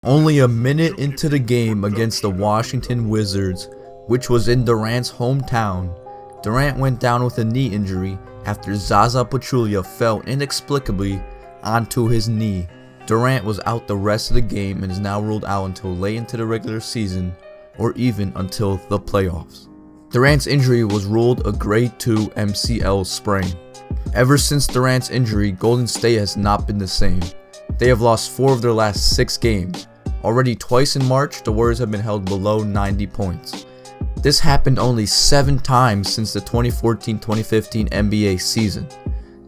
Only a minute into the game against the Washington Wizards, which was in Durant's hometown, Durant went down with a knee injury after Zaza Pachulia fell inexplicably onto his knee. Durant was out the rest of the game and is now ruled out until late into the regular season or even until the playoffs. Durant's injury was ruled a grade 2 MCL sprain. Ever since Durant's injury, Golden State has not been the same. They have lost 4 of their last 6 games. Already twice in March, the Warriors have been held below 90 points. This happened only 7 times since the 2014-2015 NBA season.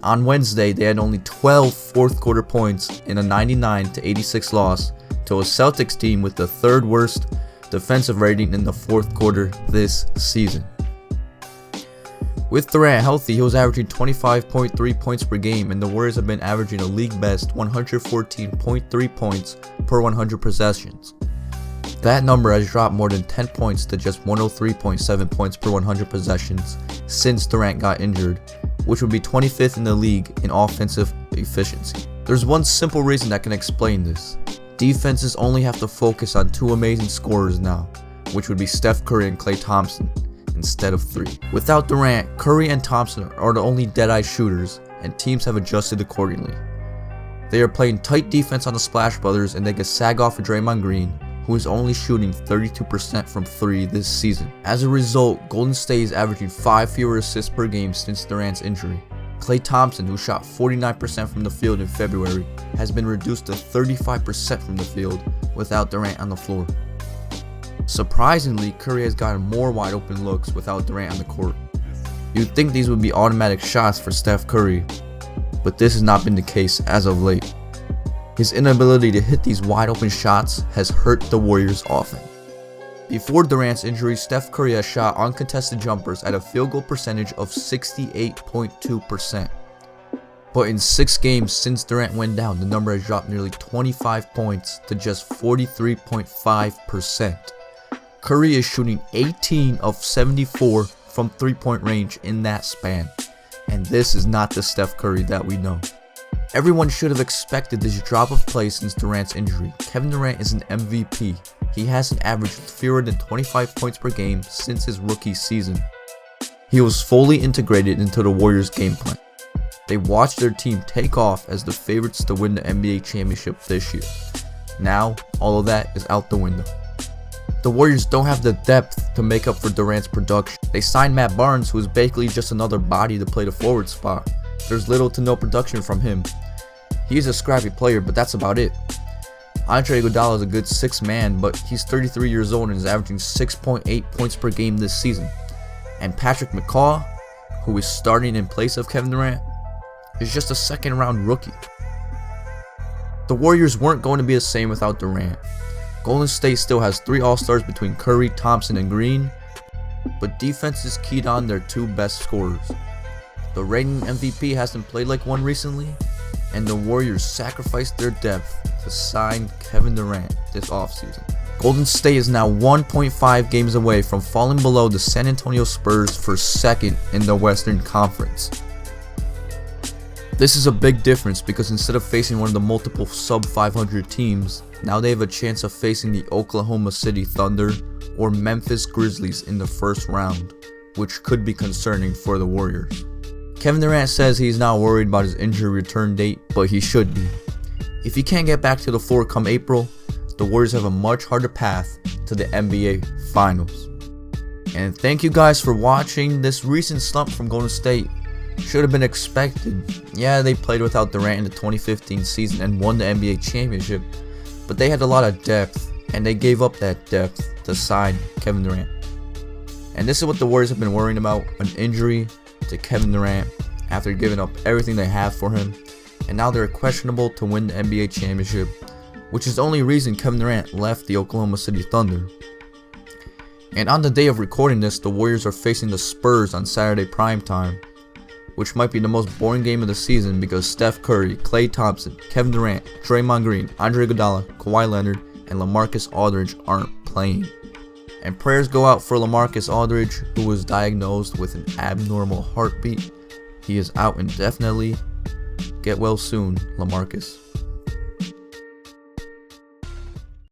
On Wednesday, they had only 12 fourth quarter points in a 99-86 loss to a Celtics team with the 3rd worst defensive rating in the 4th quarter this season. With Durant healthy, he was averaging 25.3 points per game, and the Warriors have been averaging a league best 114.3 points per 100 possessions. That number has dropped more than 10 points to just 103.7 points per 100 possessions since Durant got injured, which would be 25th in the league in offensive efficiency. There's one simple reason that can explain this. Defenses only have to focus on 2 amazing scorers now, which would be Steph Curry and Klay Thompson, instead of 3. Without Durant, Curry and Thompson are the only dead-eye shooters, and teams have adjusted accordingly. They are playing tight defense on the Splash Brothers, and they can sag off of Draymond Green, who is only shooting 32% from 3 this season. As a result, Golden State is averaging 5 fewer assists per game since Durant's injury. Klay Thompson, who shot 49% from the field in February, has been reduced to 35% from the field without Durant on the floor. Surprisingly, Curry has gotten more wide open looks without Durant on the court. You'd think these would be automatic shots for Steph Curry, but this has not been the case as of late. His inability to hit these wide open shots has hurt the Warriors' offense. Before Durant's injury, Steph Curry has shot uncontested jumpers at a field goal percentage of 68.2%. But in 6 games since Durant went down, the number has dropped nearly 25 points to just 43.5%. Curry is shooting 18 of 74 from 3-point range in that span. And this is not the Steph Curry that we know. Everyone should have expected this drop of play since Durant's injury. Kevin Durant is an MVP. He hasn't averaged fewer than 25 points per game since his rookie season. He was fully integrated into the Warriors' game plan. They watched their team take off as the favorites to win the NBA championship this year. Now, all of that is out the window. The Warriors don't have the depth to make up for Durant's production. They signed Matt Barnes, who is basically just another body to play the forward spot. There's little to no production from him. He is a scrappy player, but that's about it. Andre Iguodala is a good 6th man, but he's 33 years old and is averaging 6.8 points per game this season. And Patrick McCaw, who is starting in place of Kevin Durant, is just a 2nd round rookie. The Warriors weren't going to be the same without Durant. Golden State still has 3 All-Stars between Curry, Thompson, and Green, but defense is keyed on their 2 best scorers. The reigning MVP hasn't played like one recently, and the Warriors sacrificed their depth to sign Kevin Durant this offseason. Golden State is now 1.5 games away from falling below the San Antonio Spurs for 2nd in the Western Conference. This is a big difference because instead of facing one of the multiple sub-500 teams, now they have a chance of facing the Oklahoma City Thunder or Memphis Grizzlies in the 1st round, which could be concerning for the Warriors. Kevin Durant says he's not worried about his injury return date, but he should be. If he can't get back to the floor come April, the Warriors have a much harder path to the NBA Finals. And thank you guys for watching. This recent slump from Golden State should have been expected. Yeah, they played without Durant in the 2015 season and won the NBA championship, but they had a lot of depth, and they gave up that depth to sign Kevin Durant. And this is what the Warriors have been worrying about, an injury to Kevin Durant after giving up everything they have for him, and now they're questionable to win the NBA championship, which is the only reason Kevin Durant left the Oklahoma City Thunder. And on the day of recording this, the Warriors are facing the Spurs on Saturday primetime, which might be the most boring game of the season because Steph Curry, Klay Thompson, Kevin Durant, Draymond Green, Andre Iguodala, Kawhi Leonard, and LaMarcus Aldridge aren't playing. And prayers go out for LaMarcus Aldridge, who was diagnosed with an abnormal heartbeat. He is out indefinitely. Get well soon, LaMarcus.